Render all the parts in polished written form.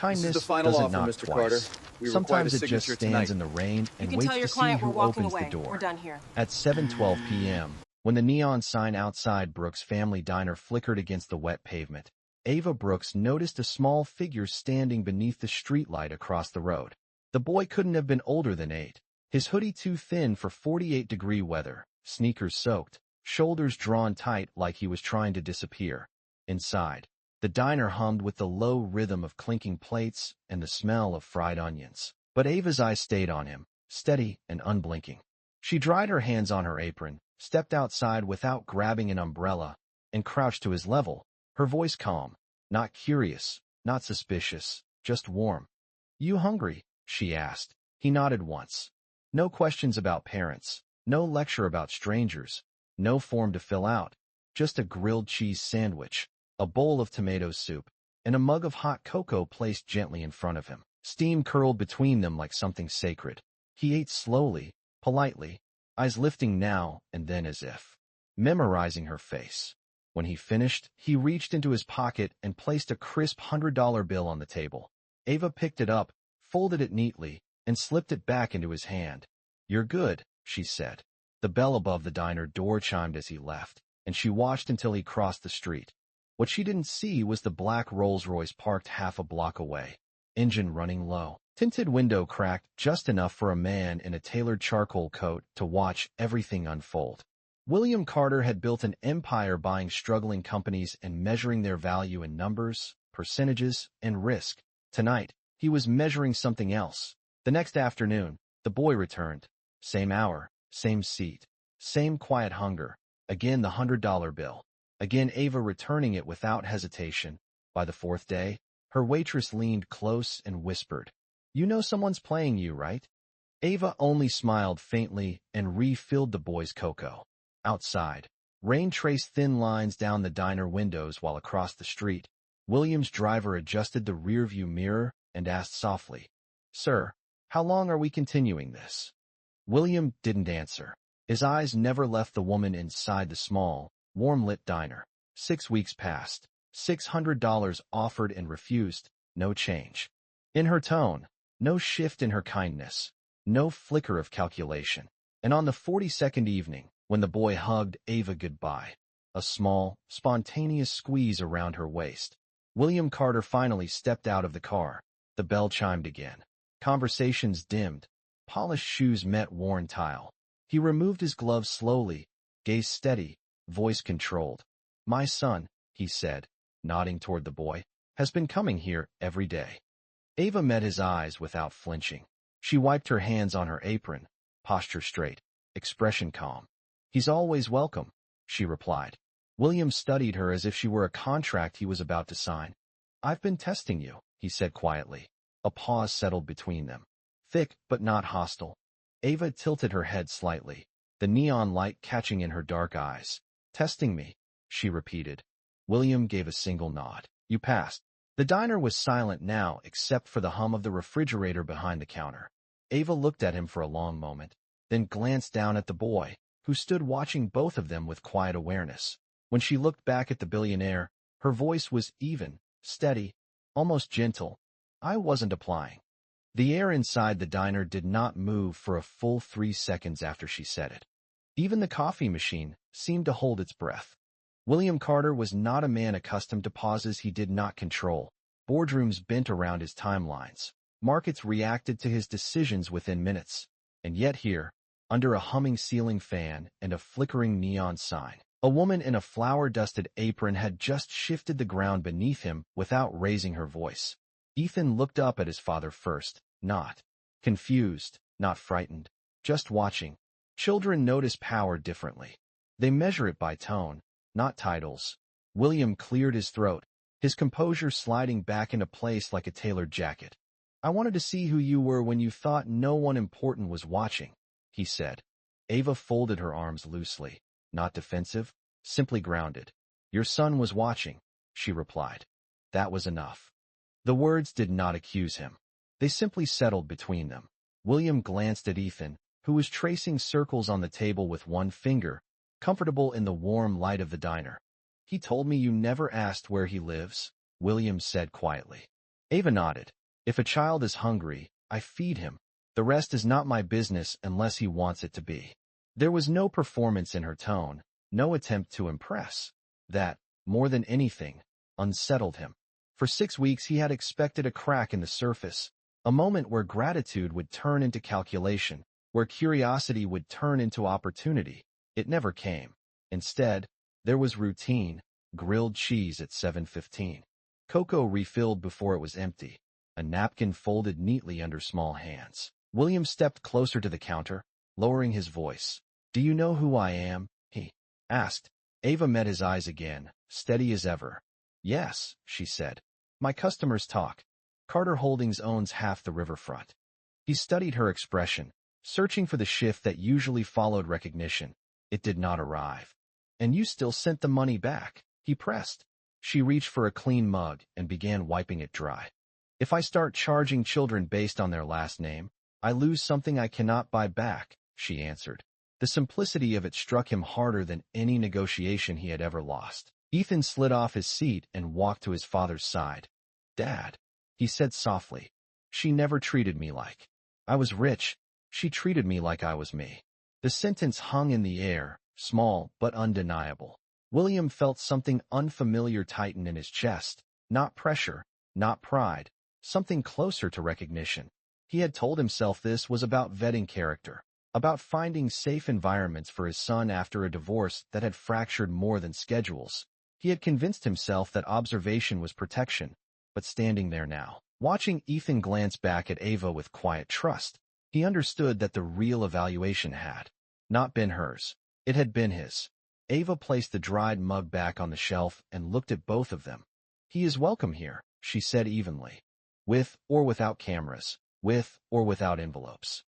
This is the Kindness final doesn't offer, knock Mr. Carter. twice. We require a Sometimes it just signature stands tonight. in the rain You and can tell waits your to see client we're who walking opens the away. door. We're done here. At 7:12 p.m., when the neon sign outside Brooks' family diner flickered against the wet pavement, Ava Brooks noticed a small figure standing beneath the streetlight across the road. The boy couldn't have been older than 8. His hoodie too thin for 48-degree weather, sneakers soaked, shoulders drawn tight like he was trying to disappear. Inside, the diner hummed with the low rhythm of clinking plates and the smell of fried onions. But Ava's eyes stayed on him, steady and unblinking. She dried her hands on her apron, stepped outside without grabbing an umbrella, and crouched to his level, her voice calm, not curious, not suspicious, just warm. "You hungry?" she asked. He nodded once. No questions about parents, no lecture about strangers, no form to fill out, just a grilled cheese sandwich, a bowl of tomato soup, and a mug of hot cocoa placed gently in front of him. Steam curled between them like something sacred. He ate slowly, politely, eyes lifting now and then as if memorizing her face. When he finished, he reached into his pocket and placed a crisp $100 bill on the table. Ava picked it up, folded it neatly, and slipped it back into his hand. "You're good," she said. The bell above the diner door chimed as he left, and she watched until he crossed the street. What she didn't see was the black Rolls-Royce parked half a block away, engine running low, tinted window cracked just enough for a man in a tailored charcoal coat to watch everything unfold. William Carter had built an empire buying struggling companies and measuring their value in numbers, percentages, and risk. Tonight, he was measuring something else. The next afternoon, the boy returned. Same hour, same seat, same quiet hunger. Again the $100 bill. Again Ava returning it without hesitation. By the 4th day, her waitress leaned close and whispered, "You know someone's playing you, right?" Ava only smiled faintly and refilled the boy's cocoa. Outside, rain traced thin lines down the diner windows while across the street, William's driver adjusted the rearview mirror and asked softly, "Sir, how long are we continuing this?" William didn't answer. His eyes never left the woman inside the small, warm-lit diner. 6 weeks passed. $600 offered and refused, no change. In her tone, no shift in her kindness, no flicker of calculation. And on the 42nd evening, when the boy hugged Ava goodbye, a small, spontaneous squeeze around her waist, William Carter finally stepped out of the car. The bell chimed again. Conversations dimmed. Polished shoes met worn tile. He removed his gloves slowly, gaze steady, voice controlled. "My son," he said, nodding toward the boy, "has been coming here every day." Ava met his eyes without flinching. She wiped her hands on her apron, posture straight, expression calm. "He's always welcome," she replied. William studied her as if she were a contract he was about to sign. "I've been testing you," he said quietly. A pause settled between them. Thick but not hostile. Ava tilted her head slightly, the neon light catching in her dark eyes. "Testing me," she repeated. William gave a single nod. "You passed." The diner was silent now except for the hum of the refrigerator behind the counter. Ava looked at him for a long moment, then glanced down at the boy, who stood watching both of them with quiet awareness. When she looked back at the billionaire, her voice was even, steady, almost gentle. "I wasn't applying." The air inside the diner did not move for a full 3 seconds after she said it. Even the coffee machine seemed to hold its breath. William Carter was not a man accustomed to pauses he did not control. Boardrooms bent around his timelines. Markets reacted to his decisions within minutes. And yet here, under a humming ceiling fan and a flickering neon sign, a woman in a flour-dusted apron had just shifted the ground beneath him without raising her voice. Ethan looked up at his father first, not confused, not frightened, just watching. Children notice power differently. They measure it by tone, not titles. William cleared his throat, his composure sliding back into place like a tailored jacket. "I wanted to see who you were when you thought no one important was watching," he said. Ava folded her arms loosely, not defensive, simply grounded. "Your son was watching," she replied. That was enough. The words did not accuse him. They simply settled between them. William glanced at Ethan, who was tracing circles on the table with one finger, comfortable in the warm light of the diner. "He told me you never asked where he lives," William said quietly. Ava nodded. If a child is hungry, I feed him. The rest is not my business unless he wants it to be. There was no performance in her tone, no attempt to impress. That, more than anything, unsettled him. For 6 weeks he had expected a crack in the surface, a moment where gratitude would turn into calculation, where curiosity would turn into opportunity. It never came. Instead, there was routine, grilled cheese at 7:15. Cocoa refilled before it was empty, a napkin folded neatly under small hands. William stepped closer to the counter, lowering his voice. "Do you know who I am?" he asked. Ava met his eyes again, steady as ever. "Yes," she said. "My customers talk. Carter Holdings owns half the riverfront." He studied her expression, searching for the shift that usually followed recognition. It did not arrive. "And you still sent the money back," he pressed. She reached for a clean mug and began wiping it dry. "If I start charging children based on their last name, I lose something I cannot buy back," she answered. The simplicity of it struck him harder than any negotiation he had ever lost. Ethan slid off his seat and walked to his father's side. "Dad," he said softly, "she never treated me like I was rich. She treated me like I was me." The sentence hung in the air, small but undeniable. William felt something unfamiliar tighten in his chest, not pressure, not pride, something closer to recognition. He had told himself this was about vetting character, about finding safe environments for his son after a divorce that had fractured more than schedules. He had convinced himself that observation was protection, but standing there now, watching Ethan glance back at Ava with quiet trust, he understood that the real evaluation had not been hers. It had been his. Ava placed the dried mug back on the shelf and looked at both of them. "He is welcome here," she said evenly. "With or without cameras, with or without envelopes."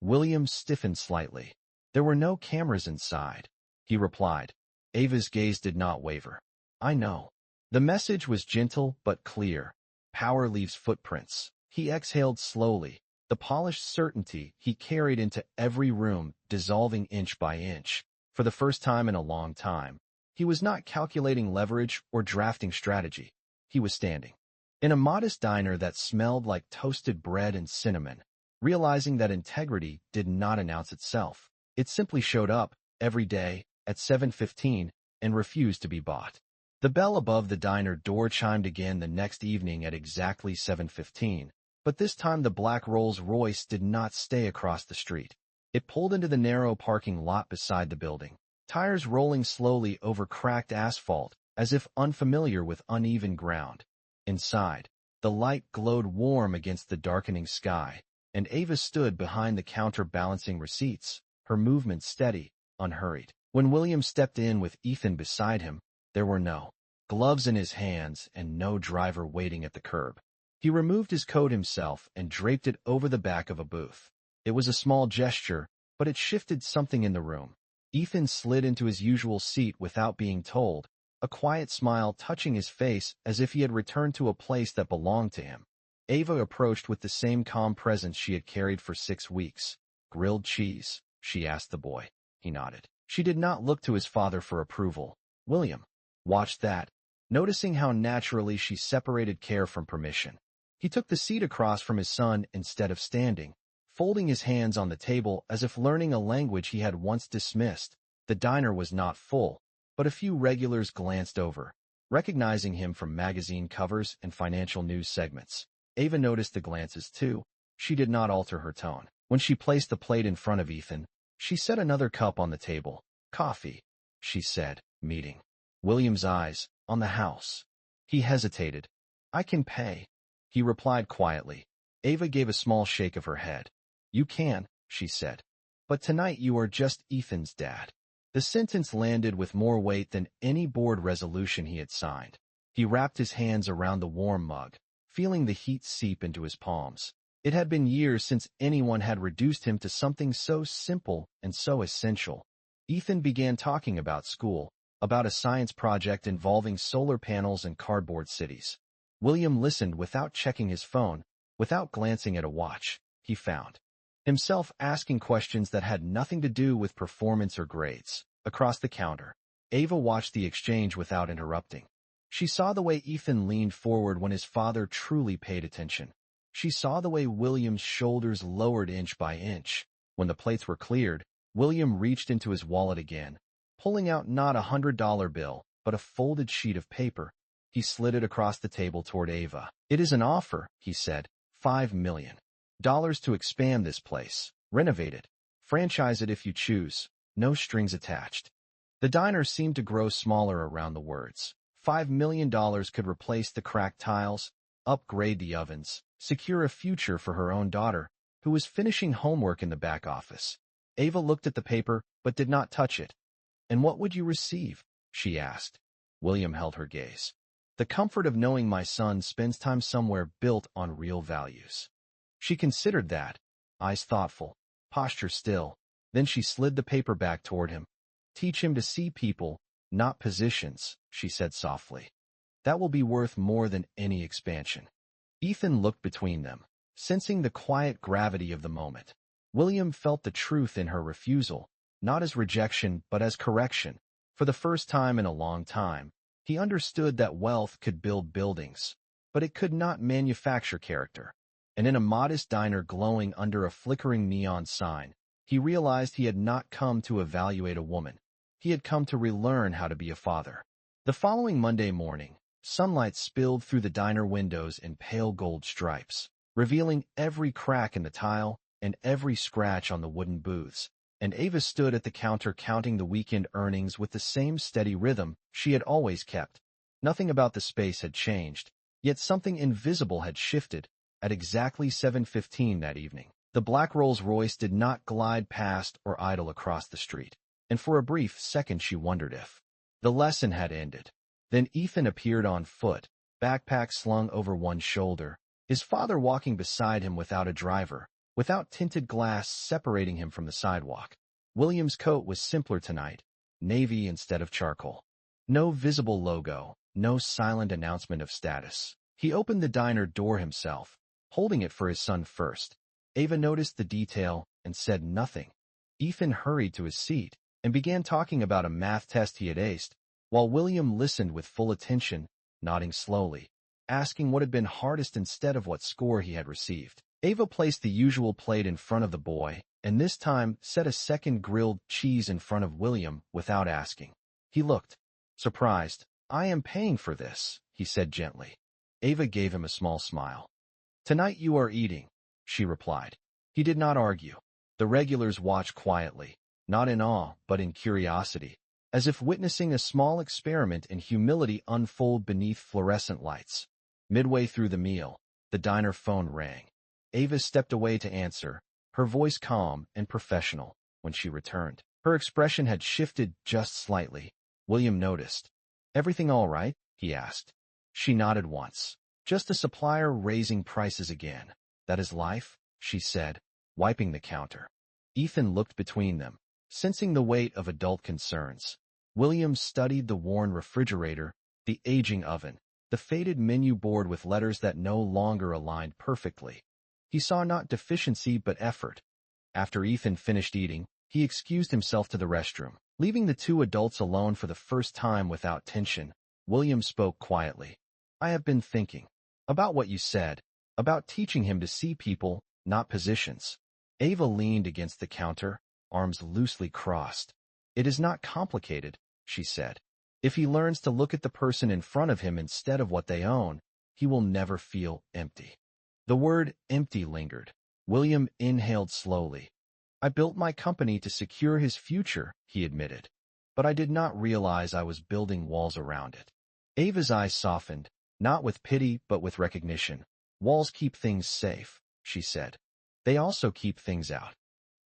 William stiffened slightly. "There were no cameras inside," he replied. Ava's gaze did not waver. "I know." The message was gentle but clear. Power leaves footprints. He exhaled slowly, the polished certainty he carried into every room dissolving inch by inch. For the first time in a long time, he was not calculating leverage or drafting strategy. He was standing in a modest diner that smelled like toasted bread and cinnamon, realizing that integrity did not announce itself. It simply showed up, every day, at 7:15, and refused to be bought. The bell above the diner door chimed again the next evening at exactly 7:15, but this time the black Rolls-Royce did not stay across the street. It pulled into the narrow parking lot beside the building, tires rolling slowly over cracked asphalt, as if unfamiliar with uneven ground. Inside, the light glowed warm against the darkening sky, and Ava stood behind the counter balancing receipts, her movements steady, unhurried. When William stepped in with Ethan beside him, there were no gloves in his hands and no driver waiting at the curb. He removed his coat himself and draped it over the back of a booth. It was a small gesture, but it shifted something in the room. Ethan slid into his usual seat without being told, a quiet smile touching his face as if he had returned to a place that belonged to him. Ava approached with the same calm presence she had carried for 6 weeks. "Grilled cheese?" she asked the boy. He nodded. She did not look to his father for approval. William watched that, noticing how naturally she separated care from permission. He took the seat across from his son instead of standing, folding his hands on the table as if learning a language he had once dismissed. The diner was not full, but a few regulars glanced over, recognizing him from magazine covers and financial news segments. Ava noticed the glances too. She did not alter her tone. When she placed the plate in front of Ethan, she set another cup on the table. "Coffee," she said, meeting William's eyes on the house. He hesitated. "I can pay," he replied quietly. Ava gave a small shake of her head. "You can," she said. "But tonight you are just Ethan's dad." The sentence landed with more weight than any board resolution he had signed. He wrapped his hands around the warm mug, feeling the heat seep into his palms. It had been years since anyone had reduced him to something so simple and so essential. Ethan began talking about school, about a science project involving solar panels and cardboard cities. William listened without checking his phone, without glancing at a watch. He found himself asking questions that had nothing to do with performance or grades. Across the counter, Ava watched the exchange without interrupting. She saw the way Ethan leaned forward when his father truly paid attention. She saw the way William's shoulders lowered inch by inch. When the plates were cleared, William reached into his wallet again, pulling out not $100 bill, but a folded sheet of paper. He slid it across the table toward Ava. "It is an offer," he said. $5 million to expand this place, renovate it, franchise it if you choose, no strings attached. The diner seemed to grow smaller around the words. $5 million could replace the cracked tiles, upgrade the ovens, secure a future for her own daughter, who was finishing homework in the back office. Ava looked at the paper, but did not touch it. "And what would you receive?" she asked. William held her gaze. "The comfort of knowing my son spends time somewhere built on real values." She considered that, eyes thoughtful, posture still. Then she slid the paper back toward him. "Teach him to see people, not positions," she said softly. "That will be worth more than any expansion." Ethan looked between them, sensing the quiet gravity of the moment. William felt the truth in her refusal, not as rejection but as correction. For the first time in a long time, he understood that wealth could build buildings, but it could not manufacture character. And in a modest diner glowing under a flickering neon sign, he realized he had not come to evaluate a woman. He had come to relearn how to be a father. The following Monday morning, sunlight spilled through the diner windows in pale gold stripes, revealing every crack in the tile and every scratch on the wooden booths. And Ava stood at the counter counting the weekend earnings with the same steady rhythm she had always kept. Nothing about the space had changed, yet something invisible had shifted. At exactly 7:15 that evening, the black Rolls-Royce did not glide past or idle across the street, and for a brief second she wondered if the lesson had ended. Then Ethan appeared on foot, backpack slung over one shoulder, his father walking beside him without a driver, without tinted glass separating him from the sidewalk. William's coat was simpler tonight, navy instead of charcoal. No visible logo, no silent announcement of status. He opened the diner door himself, holding it for his son first. Ava noticed the detail and said nothing. Ethan hurried to his seat and began talking about a math test he had aced, while William listened with full attention, nodding slowly, asking what had been hardest instead of what score he had received. Ava placed the usual plate in front of the boy, and this time set a second grilled cheese in front of William without asking. He looked surprised. "I am paying for this," he said gently. Ava gave him a small smile. "Tonight you are eating," she replied. He did not argue. The regulars watched quietly, not in awe, but in curiosity, as if witnessing a small experiment in humility unfold beneath fluorescent lights. Midway through the meal, the diner phone rang. Ava stepped away to answer, her voice calm and professional. When she returned, her expression had shifted just slightly. William noticed. "Everything all right?" he asked. She nodded once. "Just a supplier raising prices again. That is life," she said, wiping the counter. Ethan looked between them, sensing the weight of adult concerns. William studied the worn refrigerator, the aging oven, the faded menu board with letters that no longer aligned perfectly. He saw not deficiency but effort. After Ethan finished eating, he excused himself to the restroom. Leaving the two adults alone for the first time without tension, William spoke quietly. "I have been thinking about what you said, about teaching him to see people, not positions." Ava leaned against the counter, arms loosely crossed. "It is not complicated," she said. "If he learns to look at the person in front of him instead of what they own, he will never feel empty." The word empty lingered. William inhaled slowly. "I built my company to secure his future," he admitted, "but I did not realize I was building walls around it." Ava's eyes softened, not with pity but with recognition. "Walls keep things safe," she said. "They also keep things out."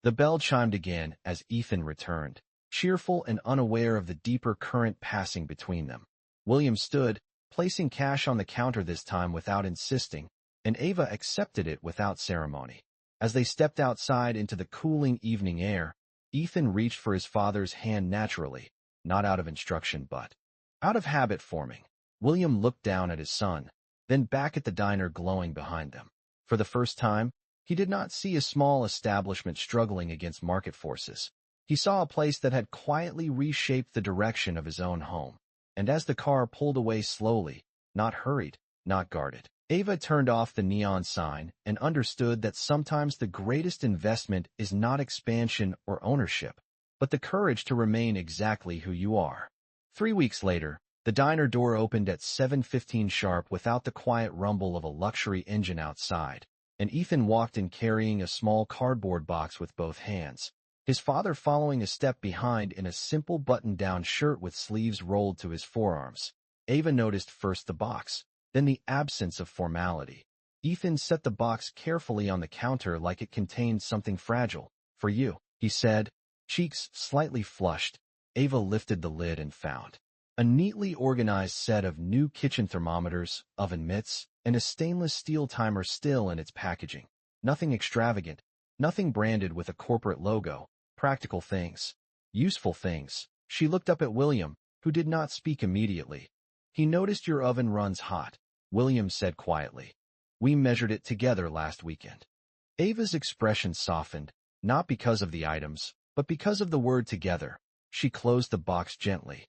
The bell chimed again as Ethan returned, cheerful and unaware of the deeper current passing between them. William stood, placing cash on the counter this time without insisting, and Ava accepted it without ceremony. As they stepped outside into the cooling evening air, Ethan reached for his father's hand naturally, not out of instruction but out of habit forming. William looked down at his son, then back at the diner glowing behind them. For the first time, he did not see a small establishment struggling against market forces. He saw a place that had quietly reshaped the direction of his own home. and as the car pulled away slowly, not hurried, not guarded, Ava turned off the neon sign and understood that sometimes the greatest investment is not expansion or ownership, but the courage to remain exactly who you are. 3 weeks later, the diner door opened at 7:15 sharp without the quiet rumble of a luxury engine outside, and Ethan walked in carrying a small cardboard box with both hands, his father following a step behind in a simple button-down shirt with sleeves rolled to his forearms. Ava noticed first the box, then the absence of formality. Ethan set the box carefully on the counter like it contained something fragile. "For you," he said, cheeks slightly flushed. Ava lifted the lid and found a neatly organized set of new kitchen thermometers, oven mitts, and a stainless steel timer still in its packaging. Nothing extravagant, nothing branded with a corporate logo, practical things, useful things. She looked up at William, who did not speak immediately. "He noticed your oven runs hot," William said quietly. "We measured it together last weekend." Ava's expression softened, not because of the items, but because of the word together. She closed the box gently.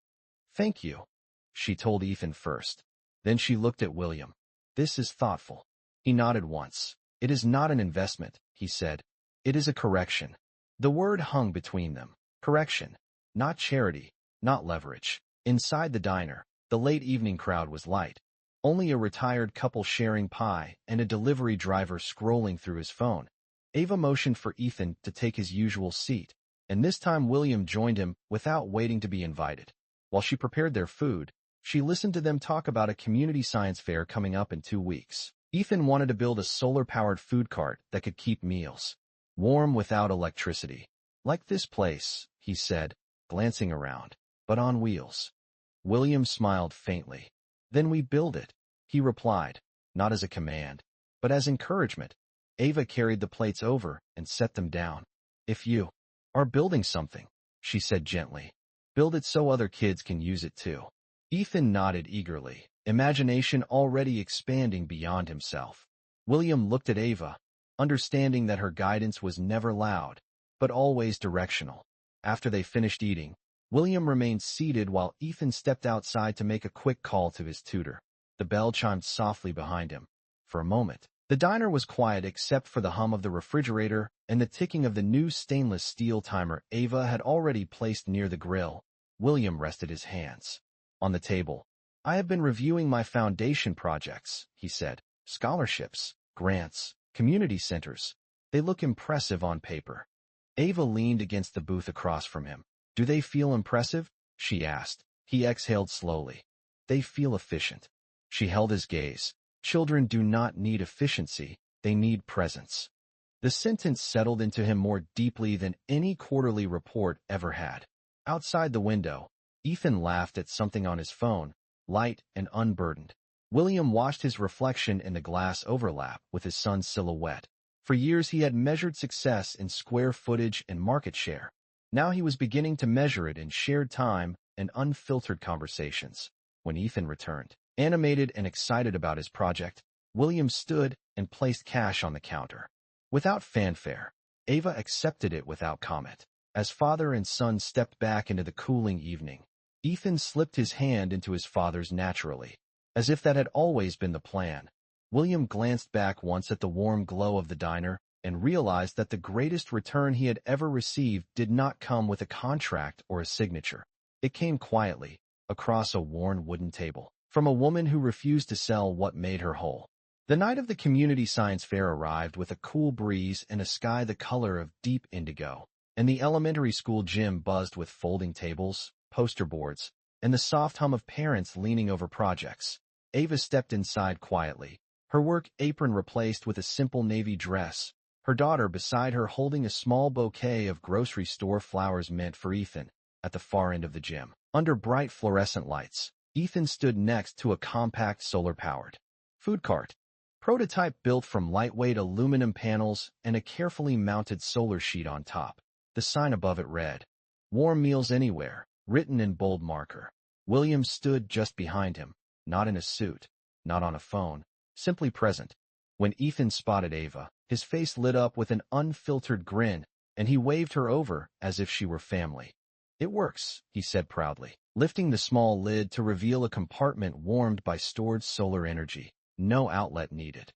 "Thank you," she told Ethan first. Then she looked at William. "This is thoughtful." He nodded once. "It is not an investment," he said. "It is a correction." The word hung between them. Correction. Not charity, not leverage. Inside the diner, the late evening crowd was light. Only a retired couple sharing pie and a delivery driver scrolling through his phone. Ava motioned for Ethan to take his usual seat, and this time William joined him without waiting to be invited. While she prepared their food, she listened to them talk about a community science fair coming up in 2 weeks. Ethan wanted to build a solar-powered food cart that could keep meals warm without electricity. "Like this place," he said, glancing around, "but on wheels." William smiled faintly. "Then we build it," he replied, not as a command, but as encouragement. Ava carried the plates over and set them down. "If you are building something," she said gently, "build it so other kids can use it too." Ethan nodded eagerly, imagination already expanding beyond himself. William looked at Ava, understanding that her guidance was never loud, but always directional. After they finished eating, William remained seated while Ethan stepped outside to make a quick call to his tutor. The bell chimed softly behind him. For a moment, the diner was quiet except for the hum of the refrigerator and the ticking of the new stainless steel timer Ava had already placed near the grill. William rested his hands on the table. "I have been reviewing my foundation projects," he said. "Scholarships, grants, community centers. They look impressive on paper." Ava leaned against the booth across from him. "Do they feel impressive?" she asked. He exhaled slowly. "They feel efficient." She held his gaze. "Children do not need efficiency, they need presence." The sentence settled into him more deeply than any quarterly report ever had. Outside the window, Ethan laughed at something on his phone, light and unburdened. William watched his reflection in the glass overlap with his son's silhouette. For years he had measured success in square footage and market share. Now he was beginning to measure it in shared time and unfiltered conversations. When Ethan returned, animated and excited about his project, William stood and placed cash on the counter. Without fanfare, Ava accepted it without comment. As father and son stepped back into the cooling evening, Ethan slipped his hand into his father's naturally, as if that had always been the plan. William glanced back once at the warm glow of the diner and realized that the greatest return he had ever received did not come with a contract or a signature. It came quietly, across a worn wooden table, from a woman who refused to sell what made her whole. The night of the community science fair arrived with a cool breeze and a sky the color of deep indigo, and the elementary school gym buzzed with folding tables, poster boards, and the soft hum of parents leaning over projects. Ava stepped inside quietly, her work apron replaced with a simple navy dress, her daughter beside her holding a small bouquet of grocery store flowers meant for Ethan. At the far end of the gym, under bright fluorescent lights, Ethan stood next to a compact solar-powered food cart. Prototype built from lightweight aluminum panels and a carefully mounted solar sheet on top. The sign above it read, "Warm Meals Anywhere," written in bold marker. William stood just behind him, not in a suit, not on a phone, simply present. When Ethan spotted Ava, his face lit up with an unfiltered grin, and he waved her over as if she were family. "It works," he said proudly. lifting the small lid to reveal a compartment warmed by stored solar energy. No outlet needed.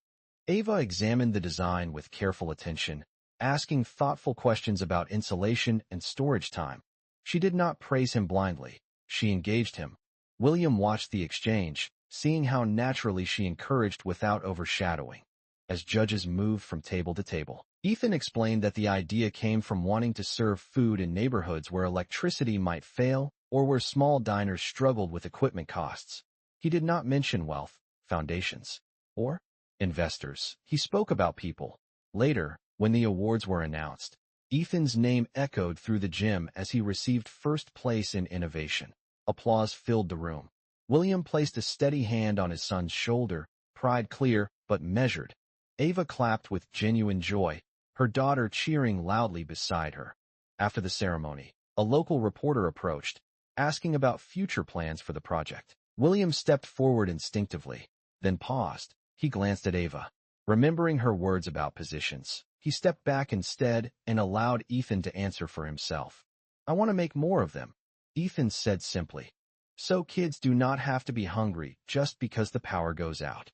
Ava examined the design with careful attention, asking thoughtful questions about insulation and storage time. She did not praise him blindly. She engaged him. William watched the exchange, seeing how naturally she encouraged without overshadowing. As judges moved from table to table, Ethan explained that the idea came from wanting to serve food in neighborhoods where electricity might fail or where small diners struggled with equipment costs. He did not mention wealth, foundations, or investors. He spoke about people. Later, when the awards were announced, Ethan's name echoed through the gym as he received first place in innovation. Applause filled the room. William placed a steady hand on his son's shoulder, pride clear but measured. Ava clapped with genuine joy, her daughter cheering loudly beside her. After the ceremony, a local reporter approached, asking about future plans for the project. William stepped forward instinctively, then paused. He glanced at Ava. Remembering her words about positions, he stepped back instead and allowed Ethan to answer for himself. "I want to make more of them," Ethan said simply. "So kids do not have to be hungry just because the power goes out."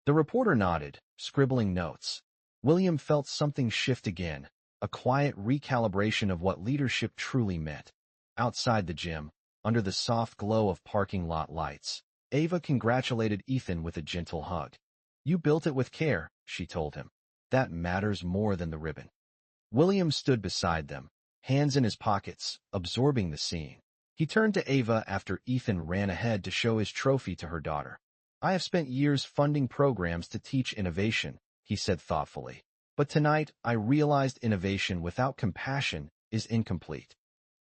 The reporter nodded, scribbling notes. William felt something shift again, a quiet recalibration of what leadership truly meant. Outside the gym, under the soft glow of parking lot lights, Ava congratulated Ethan with a gentle hug. "You built it with care," she told him. "That matters more than the ribbon." William stood beside them, hands in his pockets, absorbing the scene. He turned to Ava after Ethan ran ahead to show his trophy to her daughter. "I have spent years funding programs to teach innovation," he said thoughtfully. "But tonight, I realized innovation without compassion is incomplete."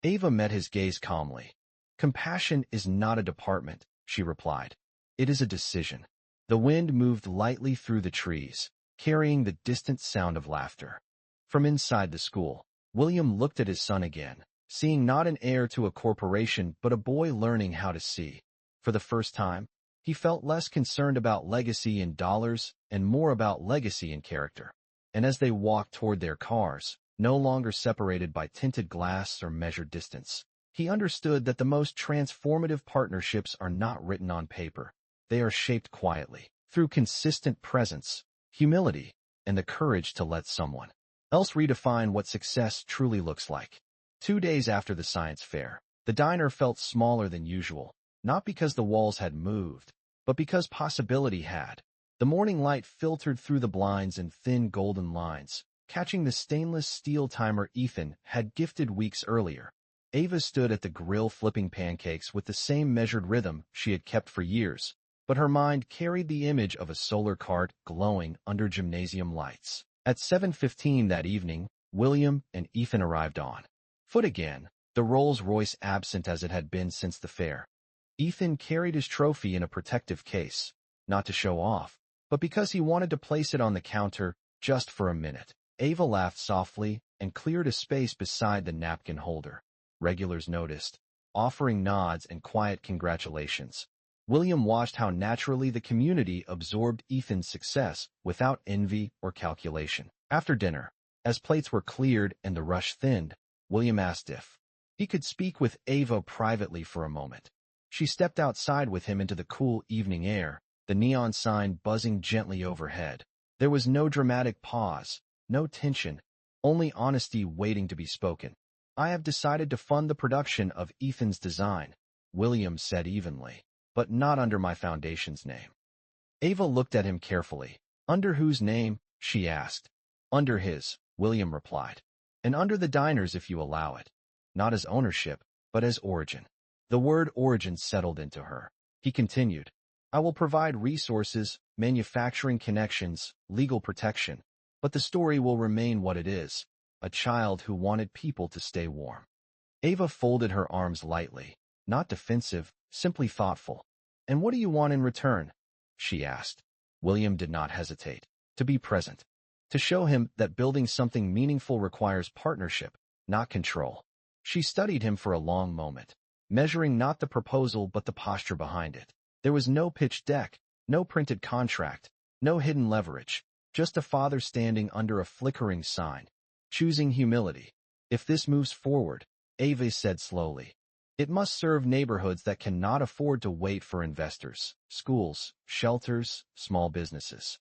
Ava met his gaze calmly. "Compassion is not a department," she replied. "It is a decision." The wind moved lightly through the trees, carrying the distant sound of laughter. From inside the school, William looked at his son again, seeing not an heir to a corporation but a boy learning how to see. For the first time, he felt less concerned about legacy in dollars and more about legacy in character. And as they walked toward their cars, no longer separated by tinted glass or measured distance, he understood that the most transformative partnerships are not written on paper. They are shaped quietly, through consistent presence, humility, and the courage to let someone else redefine what success truly looks like. 2 days after the science fair, the diner felt smaller than usual, not because the walls had moved, but because possibility had. The morning light filtered through the blinds in thin golden lines, catching the stainless steel timer Ethan had gifted weeks earlier. Ava stood at the grill flipping pancakes with the same measured rhythm she had kept for years, but her mind carried the image of a solar cart glowing under gymnasium lights. At 7:15 that evening, William and Ethan arrived on foot again, the Rolls-Royce absent as it had been since the fair. Ethan carried his trophy in a protective case, not to show off, but because he wanted to place it on the counter just for a minute. Ava laughed softly and cleared a space beside the napkin holder. Regulars noticed, offering nods and quiet congratulations. William watched how naturally the community absorbed Ethan's success without envy or calculation. After dinner, as plates were cleared and the rush thinned, William asked if he could speak with Ava privately for a moment. She stepped outside with him into the cool evening air, the neon sign buzzing gently overhead. There was no dramatic pause, no tension, only honesty waiting to be spoken. "I have decided to fund the production of Ethan's design," William said evenly, "but not under my foundation's name." Ava looked at him carefully. "Under whose name?" she asked. "Under his," William replied. "And under the diner's if you allow it. Not as ownership, but as origin." The word origin settled into her. He continued, "I will provide resources, manufacturing connections, legal protection, but the story will remain what it is, a child who wanted people to stay warm." Ava folded her arms lightly, not defensive, simply thoughtful. "And what do you want in return?" she asked. William did not hesitate. To be present. To show him that building something meaningful requires partnership, not control. She studied him for a long moment, measuring not the proposal but the posture behind it. There was no pitched deck, no printed contract, no hidden leverage, just a father standing under a flickering sign, choosing humility. "If this moves forward," Ava said slowly, It must serve neighborhoods that cannot afford to wait for investors, schools, shelters, small businesses.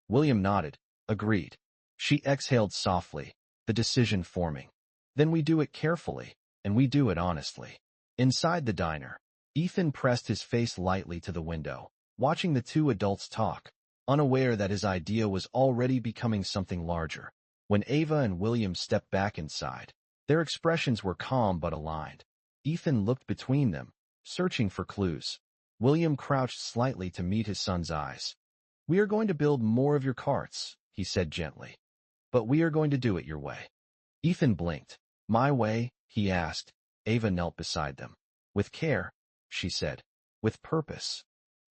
William nodded, agreed. She exhaled softly, the decision forming. Then we do it carefully, and we do it honestly. Inside the diner, Ethan pressed his face lightly to the window, watching the two adults talk, unaware that his idea was already becoming something larger. When Ava and William stepped back inside, their expressions were calm but aligned. Ethan looked between them, searching for clues. William crouched slightly to meet his son's eyes. "We are going to build more of your carts," he said gently. "But we are going to do it your way." Ethan blinked. "My way?" he asked. Ava knelt beside them. "With care," she said. "With purpose."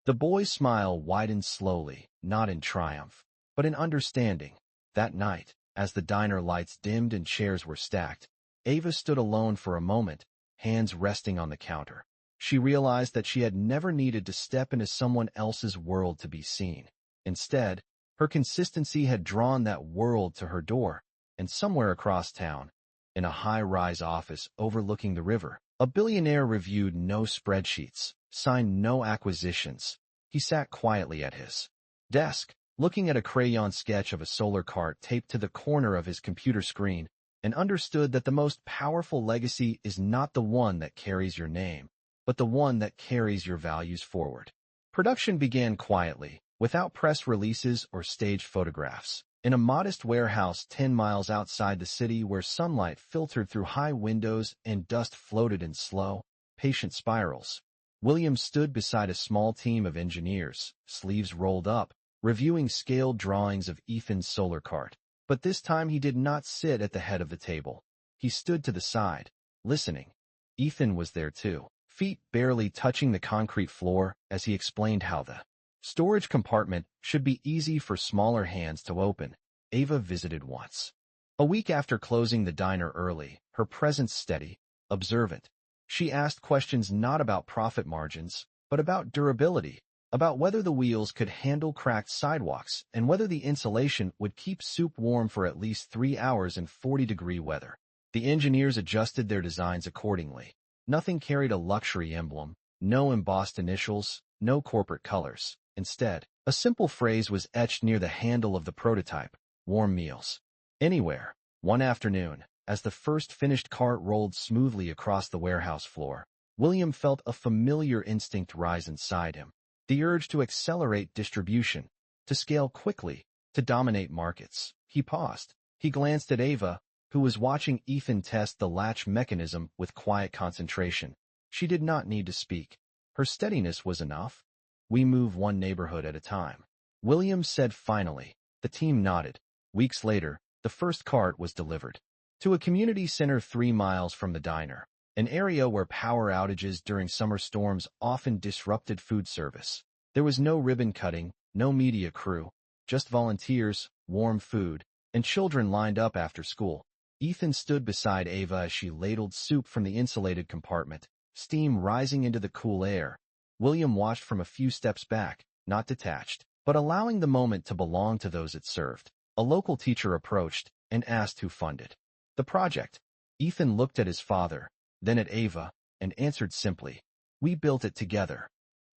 The boy's smile widened slowly, not in triumph, but in understanding. That night, as the diner lights dimmed and chairs were stacked, Ava stood alone for a moment, hands resting on the counter. She realized that she had never needed to step into someone else's world to be seen. Instead, her consistency had drawn that world to her door, and somewhere across town, in a high-rise office overlooking the river, a billionaire reviewed no spreadsheets, signed no acquisitions. He sat quietly at his desk, looking at a crayon sketch of a solar cart taped to the corner of his computer screen, and understood that the most powerful legacy is not the one that carries your name, but the one that carries your values forward. Production began quietly, without press releases or staged photographs, in a modest warehouse 10 miles outside the city where sunlight filtered through high windows and dust floated in slow, patient spirals. William stood beside a small team of engineers, sleeves rolled up, reviewing scaled drawings of Ethan's solar cart. But this time he did not sit at the head of the table. He stood to the side, listening. Ethan was there too, feet barely touching the concrete floor as he explained how the storage compartment should be easy for smaller hands to open. Ava visited once. A week after closing the diner early, her presence steady, observant. She asked questions not about profit margins, but about durability, about whether the wheels could handle cracked sidewalks and whether the insulation would keep soup warm for at least 3 hours in 40-degree weather. The engineers adjusted their designs accordingly. Nothing carried a luxury emblem, no embossed initials, no corporate colors. Instead, a simple phrase was etched near the handle of the prototype: warm meals. Anywhere. One afternoon, as the first finished cart rolled smoothly across the warehouse floor, William felt a familiar instinct rise inside him. The urge to accelerate distribution, to scale quickly, to dominate markets. He paused. He glanced at Ava, who was watching Ethan test the latch mechanism with quiet concentration. She did not need to speak. Her steadiness was enough. "We move one neighborhood at a time," William said finally. The team nodded. Weeks later, the first cart was delivered to a community center 3 miles from the diner, an area where power outages during summer storms often disrupted food service. There was no ribbon cutting, no media crew, just volunteers, warm food, and children lined up after school. Ethan stood beside Ava as she ladled soup from the insulated compartment, steam rising into the cool air. William watched from a few steps back, not detached, but allowing the moment to belong to those it served. A local teacher approached and asked who funded the project. Ethan looked at his father, then at Ava, and answered simply, "We built it together."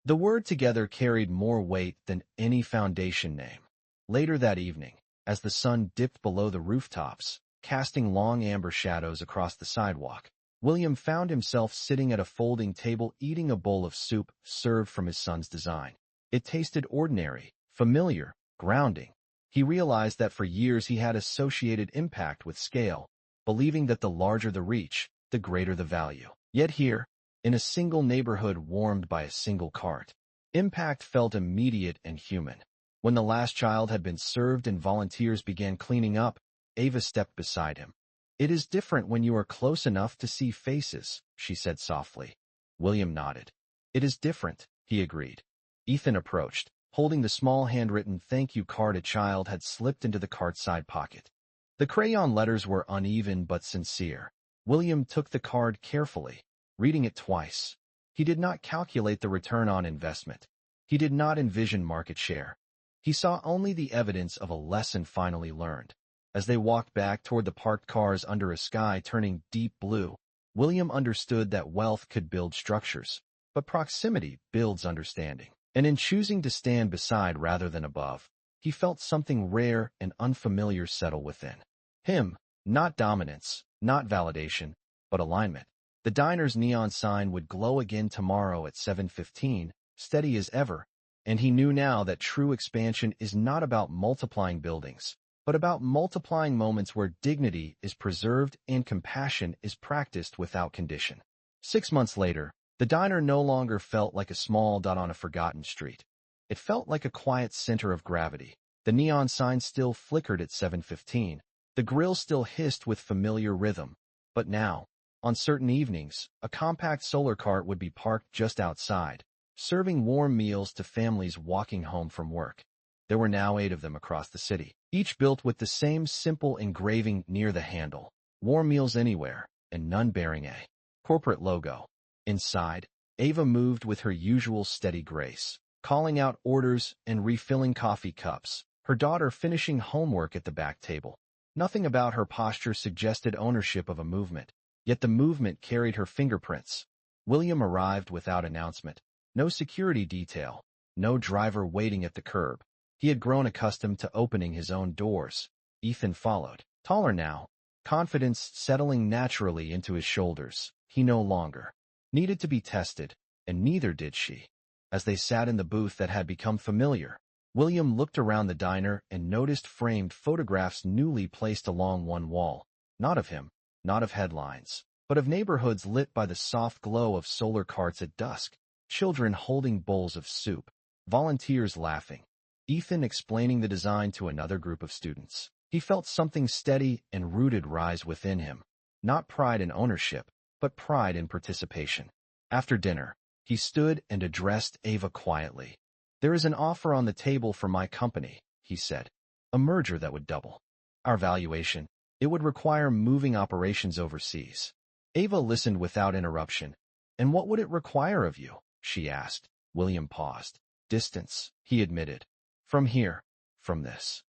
The word "together" carried more weight than any foundation name. Later that evening, as the sun dipped below the rooftops, casting long amber shadows across the sidewalk, William found himself sitting at a folding table eating a bowl of soup served from his son's design. It tasted ordinary, familiar, grounding. He realized that for years he had associated impact with scale, believing that the larger the reach, the greater the value. Yet here, in a single neighborhood warmed by a single cart, impact felt immediate and human. When the last child had been served and volunteers began cleaning up, Ava stepped beside him. "It is different when you are close enough to see faces," she said softly. William nodded. "It is different," he agreed. Ethan approached, holding the small handwritten thank you card a child had slipped into the cart's side pocket. The crayon letters were uneven but sincere. William took the card carefully, reading it twice. He did not calculate the return on investment. He did not envision market share. He saw only the evidence of a lesson finally learned. As they walked back toward the parked cars under a sky turning deep blue, William understood that wealth could build structures, but proximity builds understanding. And in choosing to stand beside rather than above, he felt something rare and unfamiliar settle within him. Not dominance, not validation, but alignment. The diner's neon sign would glow again tomorrow at 7:15, steady as ever, and he knew now that true expansion is not about multiplying buildings, but about multiplying moments where dignity is preserved and compassion is practiced without condition. 6 months later, the diner no longer felt like a small dot on a forgotten street. It felt like a quiet center of gravity. The neon sign still flickered at 7:15. The grill still hissed with familiar rhythm. But now, on certain evenings, a compact solar cart would be parked just outside, serving warm meals to families walking home from work. There were now 8 of them across the city, each built with the same simple engraving near the handle, "Warm Meals Anywhere," and none bearing a corporate logo. Inside, Ava moved with her usual steady grace, calling out orders and refilling coffee cups, her daughter finishing homework at the back table. Nothing about her posture suggested ownership of a movement, yet the movement carried her fingerprints. William arrived without announcement. No security detail, no driver waiting at the curb. He had grown accustomed to opening his own doors. Ethan followed. Taller now, confidence settling naturally into his shoulders. He no longer needed to be tested, and neither did she. As they sat in the booth that had become familiar, William looked around the diner and noticed framed photographs newly placed along one wall. Not of him, not of headlines, but of neighborhoods lit by the soft glow of solar carts at dusk. Children holding bowls of soup, volunteers laughing, Ethan explaining the design to another group of students. He felt something steady and rooted rise within him. Not pride in ownership, but pride in participation. After dinner, he stood and addressed Ava quietly. "There is an offer on the table for my company," he said. "A merger that would double our valuation. It would require moving operations overseas." Ava listened without interruption. "And what would it require of you?" she asked. William paused. "Distance," he admitted. "From here, from this."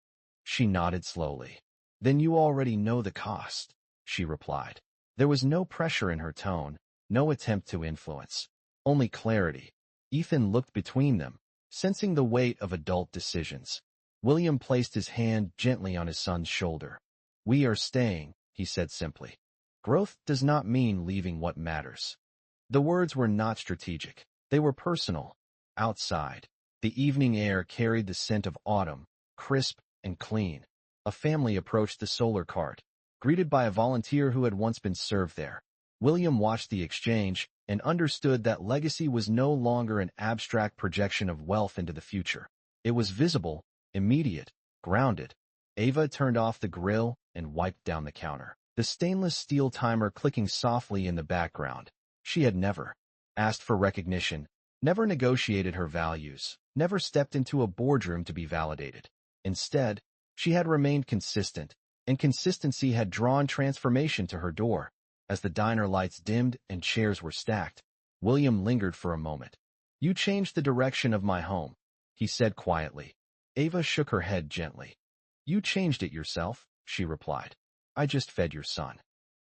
She nodded slowly. "Then you already know the cost," she replied. There was no pressure in her tone, no attempt to influence, only clarity. Ethan looked between them, sensing the weight of adult decisions. William placed his hand gently on his son's shoulder. "We are staying," he said simply. "Growth does not mean leaving what matters." The words were not strategic. They were personal. Outside, the evening air carried the scent of autumn, crisp and clean. A family approached the solar cart, greeted by a volunteer who had once been served there. William watched the exchange and understood that legacy was no longer an abstract projection of wealth into the future. It was visible, immediate, grounded. Ava turned off the grill and wiped down the counter, the stainless steel timer clicking softly in the background. She had never asked for recognition, never negotiated her values, never stepped into a boardroom to be validated. Instead, she had remained consistent, and consistency had drawn transformation to her door. As the diner lights dimmed and chairs were stacked, William lingered for a moment. "You changed the direction of my home," he said quietly. Ava shook her head gently. "You changed it yourself," she replied. "I just fed your son."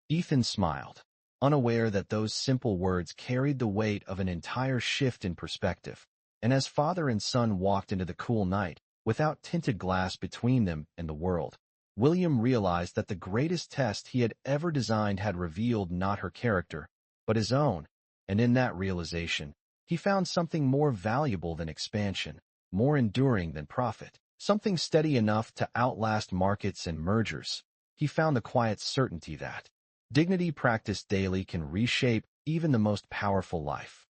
Ethan smiled, unaware that those simple words carried the weight of an entire shift in perspective. And as father and son walked into the cool night, without tinted glass between them and the world, William realized that the greatest test he had ever designed had revealed not her character, but his own, and in that realization, he found something more valuable than expansion, more enduring than profit, something steady enough to outlast markets and mergers. He found the quiet certainty that dignity practiced daily can reshape even the most powerful life.